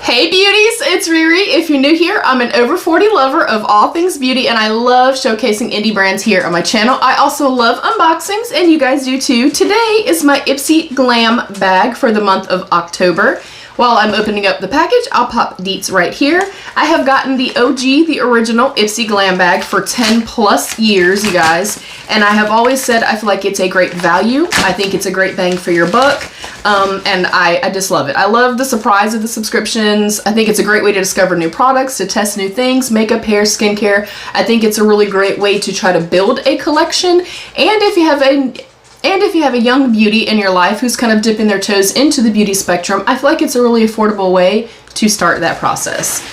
Hey beauties, it's Riri. If you're new here, I'm an over 40 lover of all things beauty and I love showcasing indie brands here on my channel. I also love unboxings and you guys do too. Today is my Ipsy Glam bag for the month of October. While I'm opening up the package, I'll pop deets right here. I have gotten the OG, the original Ipsy Glam bag for 10 plus years, you guys. And I have always said I feel like it's a great value. I think it's a great bang for your buck. And I just love it. I love the surprise of the subscriptions. I think it's a great way to discover new products, to test new things, makeup, hair, skincare. I think it's a really great way to try to build a collection. And if you have a young beauty in your life who's kind of dipping their toes into the beauty spectrum, I feel like it's a really affordable way to start that process.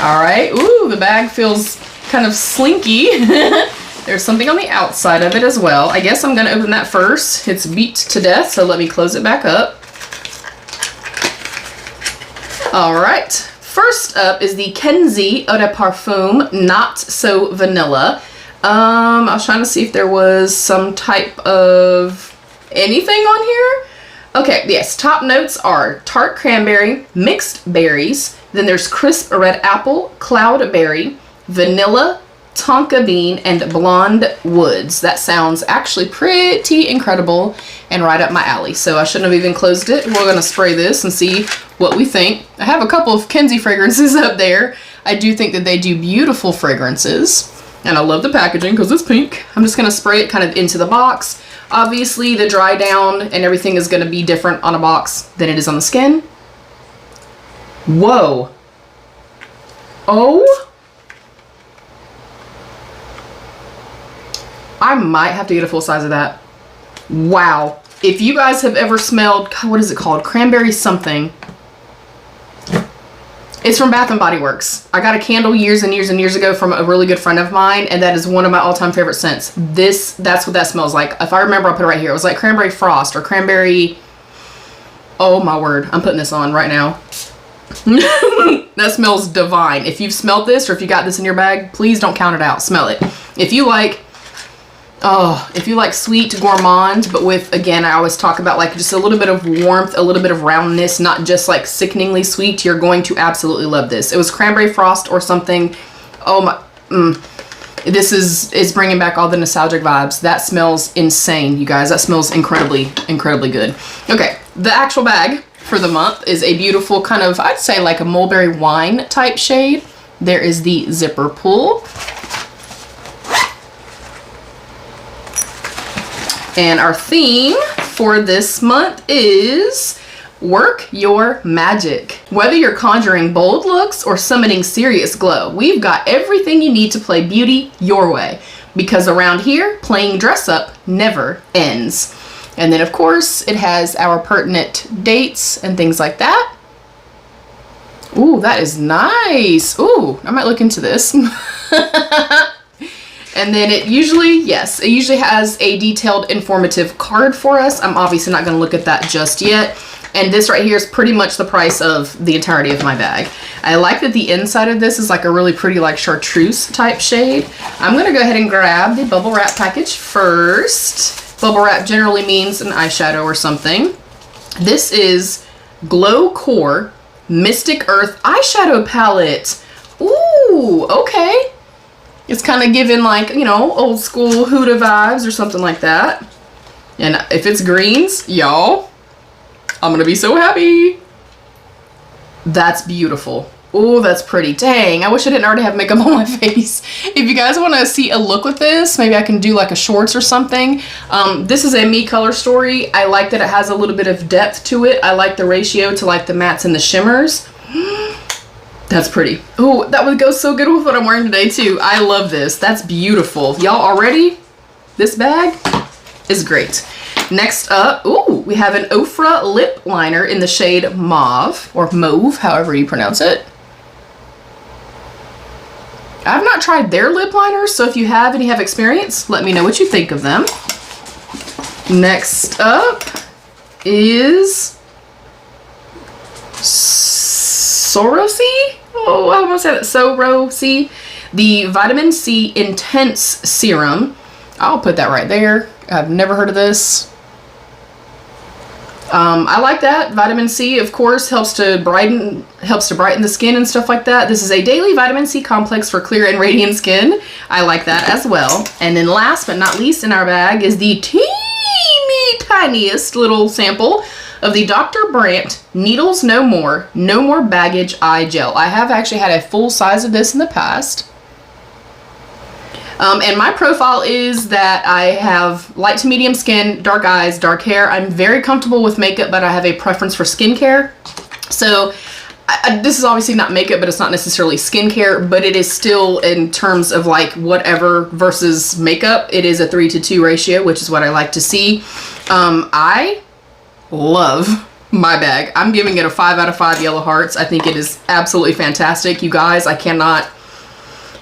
All right, ooh, the bag feels kind of slinky. There's something on the outside of it as well. I guess I'm gonna open that first. It's beat to death, so let me close it back up. All right, first up is the Kenzie Eau de Parfum Not So Vanilla. I was trying to see if there was some type of anything on here. Okay, yes, top notes are tart cranberry, mixed berries, then there's crisp red apple, cloudberry, vanilla, tonka bean, and blonde woods. That sounds actually pretty incredible and right up my alley. So I shouldn't have even closed it. We're gonna spray this and see what we think. I have a couple of Kenzie fragrances up there. I do think that they do beautiful fragrances. And I love the packaging because it's pink. I'm just gonna spray it kind of into the box. Obviously the dry down and everything is gonna be different on a box than it is on the skin. Whoa. Oh. I might have to get a full size of that. Wow. If you guys have ever smelled, God, what is it called? Cranberry something. It's from Bath & Body Works. I got a candle years and years and years ago from a really good friend of mine, and that is one of my all-time favorite scents. That's what that smells like. If I remember, I'll put it right here. It was like cranberry frost or cranberry... Oh my word. I'm putting this on right now. That smells divine. If you've smelled this or if you got this in your bag, please don't count it out. Smell it. If you like... Oh, if you like sweet gourmand, but with, again, I always talk about like just a little bit of warmth, a little bit of roundness, not just like sickeningly sweet, you're going to absolutely love this. It was cranberry frost or something. Oh my, this is bringing back all the nostalgic vibes. That smells insane, you guys. That smells incredibly, incredibly good. Okay, the actual bag for the month is a beautiful kind of, I'd say like a mulberry wine type shade. There is the zipper pull. And our theme for this month is work your magic. Whether you're conjuring bold looks or summoning serious glow, we've got everything you need to play beauty your way. Because around here, playing dress up never ends. And then of course, it has our pertinent dates and things like that. Ooh, that is nice. Ooh, I might look into this. And then it usually, yes, it usually has a detailed informative card for us. I'm obviously not gonna look at that just yet. And this right here is pretty much the price of the entirety of my bag. I like that the inside of this is like a really pretty like chartreuse type shade. I'm gonna go ahead and grab the bubble wrap package first. Bubble wrap generally means an eyeshadow or something. This is Glow Core Mystic Earth Eyeshadow Palette. Ooh, okay. It's kind of giving like, you know, old school Huda vibes or something like that. And if it's greens, y'all, I'm gonna be so happy. That's beautiful. Oh, that's pretty. Dang, I wish I didn't already have makeup on my face. If you guys want to see a look with this, maybe I can do like a shorts or something. This is a me color story. I like that it has a little bit of depth to it. I like the ratio to like the mattes and the shimmers. That's pretty. Oh, that would go so good with what I'm wearing today too. I love this. That's beautiful. Y'all already? This bag is great. Next up, ooh, we have an Ofra lip liner in the shade Mauve, or Mauve, however you pronounce it. I've not tried their lip liners, so if you have and you have experience, let me know what you think of them. Next up is Sorosi? Oh, I almost said it. Sorosi. The Vitamin C Intense Serum. I'll put that right there. I've never heard of this. I like that. Vitamin C, of course, helps to brighten the skin and stuff like that. This is a daily vitamin C complex for clear and radiant skin. I like that as well. And then last but not least in our bag is the teeny tiniest little sample of the Dr. Brandt Needles No More Baggage Eye Gel. I have actually had a full size of this in the past. And my profile is that I have light to medium skin, dark eyes, dark hair. I'm very comfortable with makeup, but I have a preference for skincare. So this is obviously not makeup, but it's not necessarily skincare, but it is still, in terms of like whatever versus makeup, it is a 3:2 ratio, which is what I like to see. I love my bag. I'm giving it a 5 out of 5 yellow hearts. I think it is absolutely fantastic. You guys, I cannot...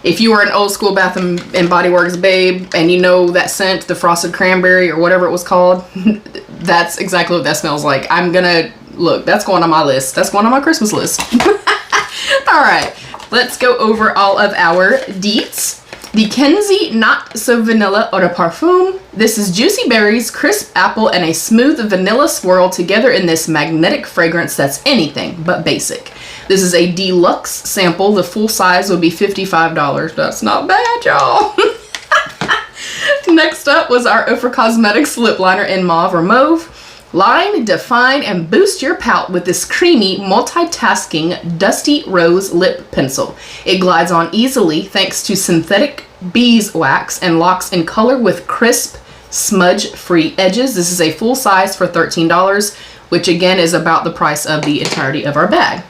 If you are an old school Bath and Body Works babe and you know that scent, the frosted cranberry or whatever it was called, that's exactly what that smells like. I'm gonna, look, that's going on my list. That's going on my Christmas list. All right, let's go over all of our deets. The Kenzie Not So Vanilla Eau de Parfum. This is juicy berries, crisp apple, and a smooth vanilla swirl together in this magnetic fragrance that's anything but basic. This is a deluxe sample. The full size would be $55. That's not bad, y'all. Next up was our REFERRAL Cosmetics lip liner in mauve or mauve. Line, define, and boost your pout with this creamy, multitasking, dusty rose lip pencil. It glides on easily thanks to synthetic beeswax and locks in color with crisp, smudge-free edges. This is a full size for $13, which again is about the price of the entirety of our bag.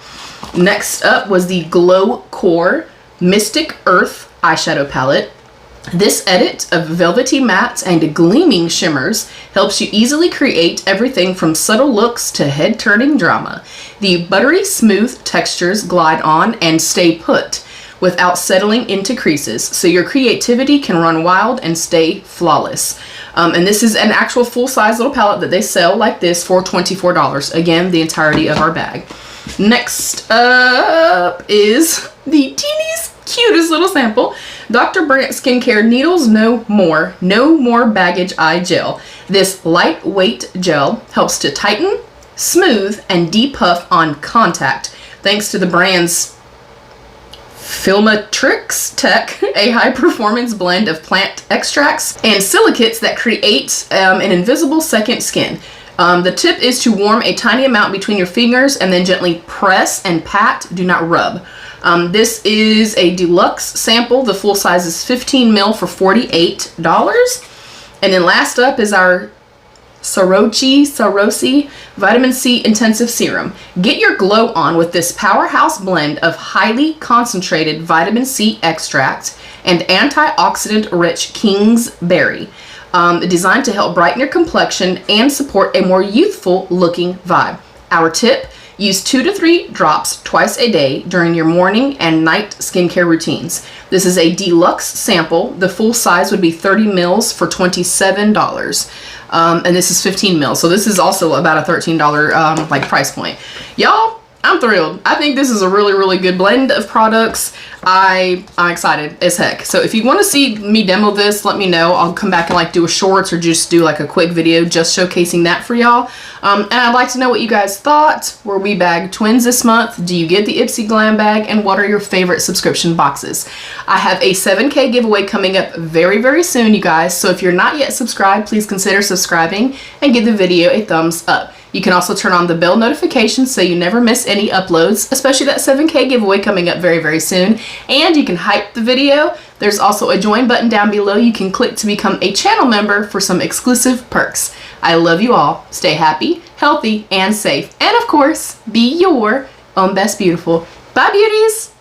Next up was the Glow Core Mystic Earth eyeshadow palette. This edit of velvety mattes and gleaming shimmers helps you easily create everything from subtle looks to head-turning drama. The buttery smooth textures glide on and stay put without settling into creases, so your creativity can run wild and stay flawless. And this is an actual full-size little palette that they sell like this for $24. Again, the entirety of our bag. Next up is the teeniest, cutest little sample. Dr. Brandt Skincare Needles No More Baggage Eye Gel. This lightweight gel helps to tighten, smooth, and depuff on contact thanks to the brand's Filmatrix Tech, a high-performance blend of plant extracts and silicates that create an invisible second skin. The tip is to warm a tiny amount between your fingers and then gently press and pat, do not rub. This is a deluxe sample. The full size is 15 ml for $48. And then last up is our Sarosi Vitamin C Intensive Serum. Get your glow on with this powerhouse blend of highly concentrated vitamin C extract and antioxidant-rich Kingsberry. Designed to help brighten your complexion and support a more youthful looking vibe. Our tip, use 2 to 3 drops twice a day during your morning and night skincare routines. This is a deluxe sample. The full size would be 30 mils for $27. And this is 15 mils. So this is also about a $13 like price point. Y'all, I'm thrilled. I think this is a really, really good blend of products. I'm excited as heck. So if you want to see me demo this, let me know. I'll come back and like do a shorts or just do like a quick video just showcasing that for y'all. And I'd like to know what you guys thought. Were we bag twins this month? Do you get the Ipsy Glam bag? And what are your favorite subscription boxes? I have a 7K giveaway coming up very, very soon, you guys. So if you're not yet subscribed, please consider subscribing and give the video a thumbs up. You can also turn on the bell notifications so you never miss any uploads, especially that 7K giveaway coming up very, very soon. And you can hype the video. There's also a join button down below you can click to become a channel member for some exclusive perks. I love you all. Stay happy, healthy, and safe. And of course, be your own best beautiful. Bye, beauties!